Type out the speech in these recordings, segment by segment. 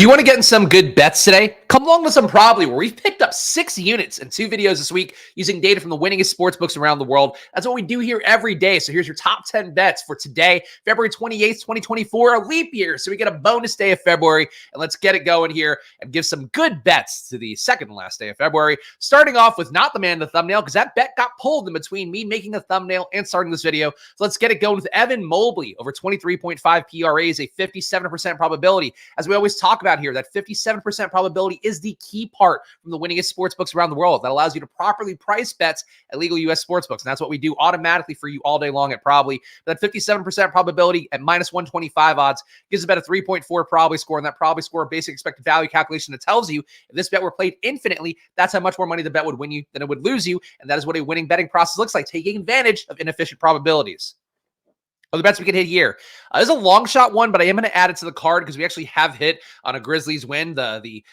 Do you want to get in some good bets today? Come along to some Probably, where we've picked up 6 units in 2 videos this week using data from the winningest sportsbooks around the world. That's what we do here every day. So here's your top 10 bets for today, February 28th, 2024, a leap year. So we get a bonus day of February, and let's get it going here and give some good bets to the second and last day of February. Starting off with not the man in the thumbnail, because that bet got pulled in between me making the thumbnail and starting this video. So let's get it going with Evan Mobley over 23.5 PRA is a 57% probability. As we always talk about here, that 57% probability is the key part from the winningest sportsbooks around the world that allows you to properly price bets at legal U.S. sportsbooks. And that's what we do automatically for you all day long at Probably. That 57% probability at minus 125 odds gives about a 3.4 probably score. And that probably score, basic expected value calculation that tells you if this bet were played infinitely, that's how much more money the bet would win you than it would lose you. And that is what a winning betting process looks like, taking advantage of inefficient probabilities. Other bets we can hit here. There's a long shot one, but I am going to add it to the card because we actually have hit on a Grizzlies win, the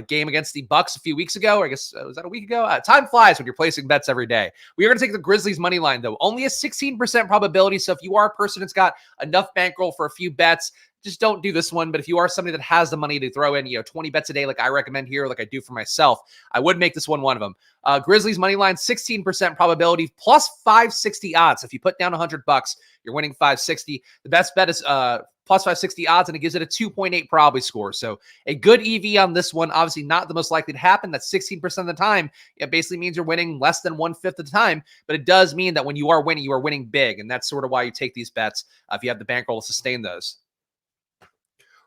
game against the Bucks a few weeks ago. Or I guess, was that a week ago? Time flies when you're placing bets every day. We are going to take the Grizzlies money line, though. Only a 16% probability. So if you are a person that's got enough bankroll for a few bets, just don't do this one. But if you are somebody that has the money to throw in, 20 bets a day, like I recommend here, like I do for myself, I would make this one of them. Grizzlies money line, 16% probability, plus 560 odds. If you put down $100, you're winning 560. The best bet is plus 560 odds, and it gives it a 2.8 probably score. So a good EV on this one. Obviously not the most likely to happen. That's 16% of the time. It basically means you're winning less than 1/5 of the time, but it does mean that when you are winning big. And that's sort of why you take these bets if you have the bankroll to sustain those.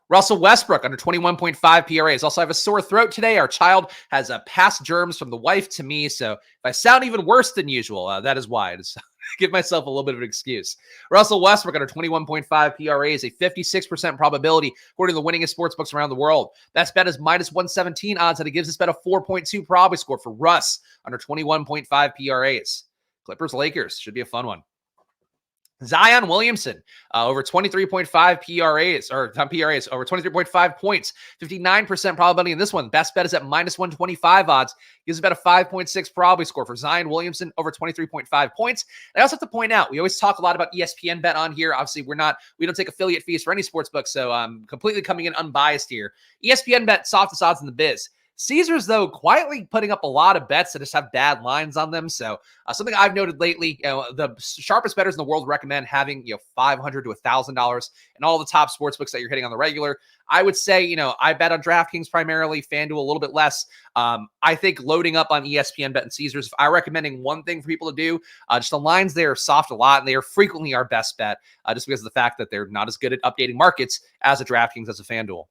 Russell Westbrook under 21.5 PRAs. Also, I have a sore throat today. Our child has passed germs from the wife to me. So if I sound even worse than usual, that is why. I just give myself a little bit of an excuse. Russell Westbrook under 21.5 PRA is a 56% probability, according to the winningest sportsbooks around the world. Best bet is minus 117 odds, and it gives this bet a 4.2 probability score for Russ under 21.5 PRAs. Clippers Lakers should be a fun one. Zion Williamson over 23.5 PRAs, or PRAs, over 23.5 points, 59% probability in this one. Best bet is at minus 125 odds. Gives about a 5.6 probability score for Zion Williamson over 23.5 points. And I also have to point out, we always talk a lot about ESPN bet on here. Obviously, we don't take affiliate fees for any sports book, so I'm completely coming in unbiased here. ESPN bet, softest odds in the biz. Caesars, though, quietly putting up a lot of bets that just have bad lines on them. So something I've noted lately, the sharpest bettors in the world recommend having, $500 to $1,000 in all the top sports books that you're hitting on the regular. I would say, I bet on DraftKings primarily, FanDuel a little bit less. I think loading up on ESPN bet and Caesars, if I'm recommending one thing for people to do, just the lines there are soft a lot, and they are frequently our best bet, just because of the fact that they're not as good at updating markets as a DraftKings, as a FanDuel.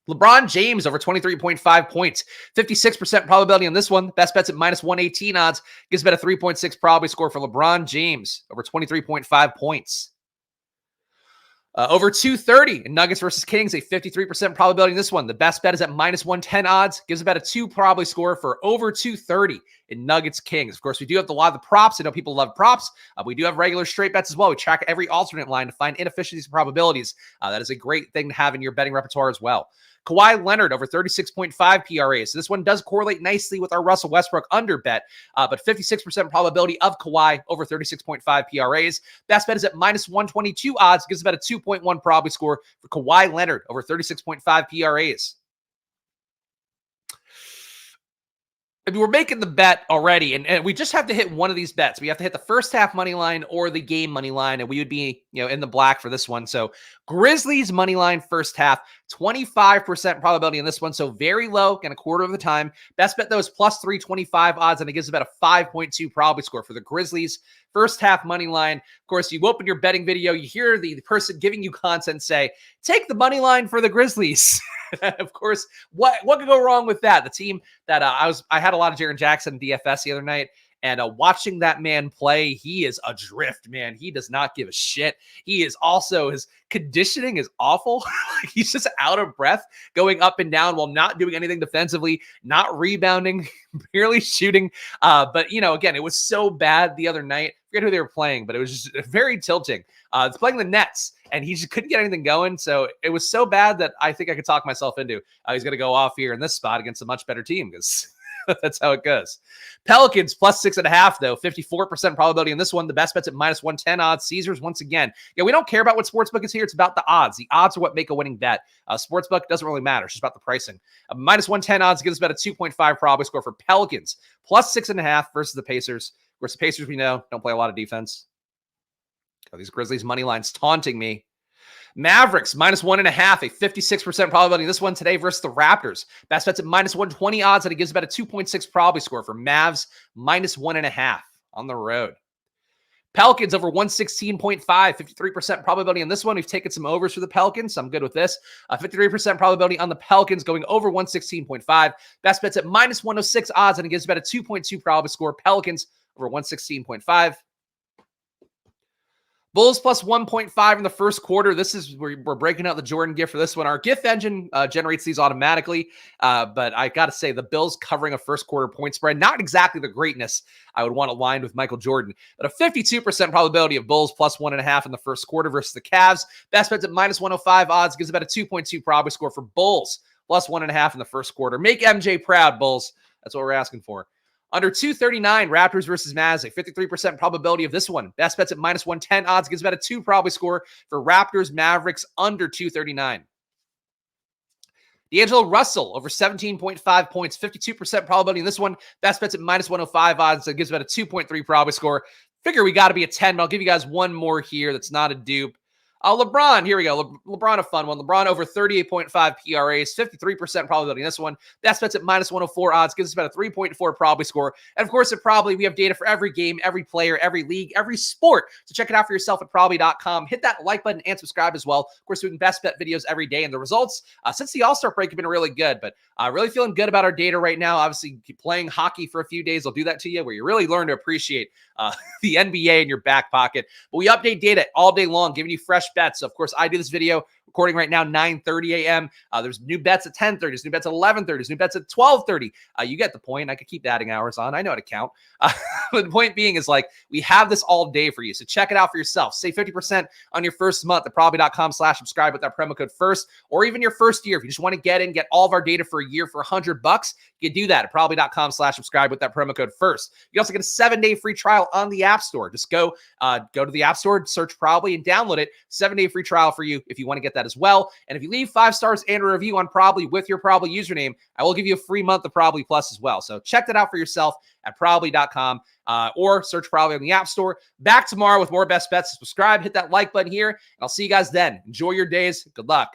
LeBron James over 23.5 points, 56% probability on this one. Best bet's at minus 118 odds. Gives bet a 3.6 probability score for LeBron James over 23.5 points. Over 230 in Nuggets versus Kings, a 53% probability in this one. The best bet is at minus 110 odds. Gives about a 2 probability score for over 230 in Nuggets Kings. Of course, we do have a lot of the props. I know people love props. We do have regular straight bets as well. We track every alternate line to find inefficiencies and probabilities. That is a great thing to have in your betting repertoire as well. Kawhi Leonard over 36.5 PRAs. So this one does correlate nicely with our Russell Westbrook under bet, but 56% probability of Kawhi over 36.5 PRAs. Best bet is at minus 122 odds. Gives about a 2.1 probability score for Kawhi Leonard over 36.5 PRAs. I mean, we're making the bet already, and we just have to hit one of these bets. We have to hit the first half money line or the game money line, and we would be, in the black for this one. So Grizzlies money line first half, 25% probability in this one, so very low, and a quarter of the time. Best bet, though, is plus 325 odds, and it gives about a 5.2 probability score for the Grizzlies first half money line. Of course, you open your betting video, you hear the person giving you content say, take the money line for the Grizzlies. Of course, what could go wrong with that? The team that I had a lot of Jaren Jackson DFS the other night, and watching that man play, he is adrift, man. He does not give a shit. He is also, his conditioning is awful. He's just out of breath, going up and down while not doing anything defensively, not rebounding, barely shooting. But, again, it was so bad the other night. I forget who they were playing, but it was just very tilting. It's playing the Nets, and he just couldn't get anything going. So it was so bad that I think I could talk myself into he's going to go off here in this spot against a much better team, because That's how it goes. Pelicans plus 6.5, though. 54% probability in this one. The best bet's at minus 110 odds. Caesars, once again. Yeah, we don't care about what sportsbook is here. It's about the odds. The odds are what make a winning bet. Sportsbook doesn't really matter. It's just about the pricing. Minus 110 odds gives us about a 2.5 probability score for Pelicans. Plus 6.5 versus the Pacers. Of course, the Pacers, we know, don't play a lot of defense. Oh, these Grizzlies money lines taunting me. Mavericks, minus 1.5, a 56% probability in this one today versus the Raptors. Best bet's at minus 120 odds, and it gives about a 2.6 probability score for Mavs, minus 1.5 on the road. Pelicans over 116.5, 53% probability on this one. We've taken some overs for the Pelicans, so I'm good with this. 53% probability on the Pelicans going over 116.5. Best bet's at minus 106 odds, and it gives about a 2.2 probability score. Pelicans over 116.5. Bulls plus 1.5 in the first quarter. This is where we're breaking out the Jordan gift for this one. Our gift engine generates these automatically, but I got to say the Bills covering a first quarter point spread, not exactly the greatness I would want aligned with Michael Jordan, but a 52% probability of Bulls plus 1.5 in the first quarter versus the Cavs. Best bet's at minus 105 odds, gives about a 2.2 probability score for Bulls plus 1.5 in the first quarter. Make MJ proud, Bulls. That's what we're asking for. Under 239, Raptors versus Mavs, a 53% probability of this one. Best bet's at minus 110 odds, gives about a 2 probability score for Raptors, Mavericks under 239. D'Angelo Russell over 17.5 points, 52% probability in this one. Best bet's at minus 105 odds, that gives about a 2.3 probability score. Figure we got to be a 10, but I'll give you guys one more here that's not a dupe. LeBron, here we go. LeBron, a fun one. LeBron over 38.5 PRAs, 53% probability in this one. Best bet's at minus 104 odds, gives us about a 3.4 probability score. And of course, we have data for every game, every player, every league, every sport. So check it out for yourself at probably.com. Hit that like button and subscribe as well. Of course, we can best bet videos every day. And the results since the All-Star break have been really good, but really feeling good about our data right now. Obviously, playing hockey for a few days will do that to you, where you really learn to appreciate the NBA in your back pocket. But we update data all day long, giving you fresh bets. So of course, I do this video recording right now, 9:30 a.m. There's new bets at 10:30. There's new bets at 11:30. There's new bets at 12:30. You get the point. I could keep adding hours on. I know how to count. But the point being is, like, we have this all day for you. So check it out for yourself. Save 50% on your first month at probably.com/subscribe with that promo code FIRST, or even your first year. If you just want to get all of our data for a year for $100, you can do that at probably.com/subscribe with that promo code FIRST. You also get a 7-day free trial on the App Store. Just go to the App Store, search Probably, and download it. 7-day free trial for you if you want to get that as well. And if you leave 5 stars and a review on Probably with your Probably username, I will give you a free month of Probably Plus as well. So check that out for yourself at probably.com or search Probably on the App Store. Back tomorrow with more best bets. Subscribe, hit that like button here, and I'll see you guys then. Enjoy your days. Good luck.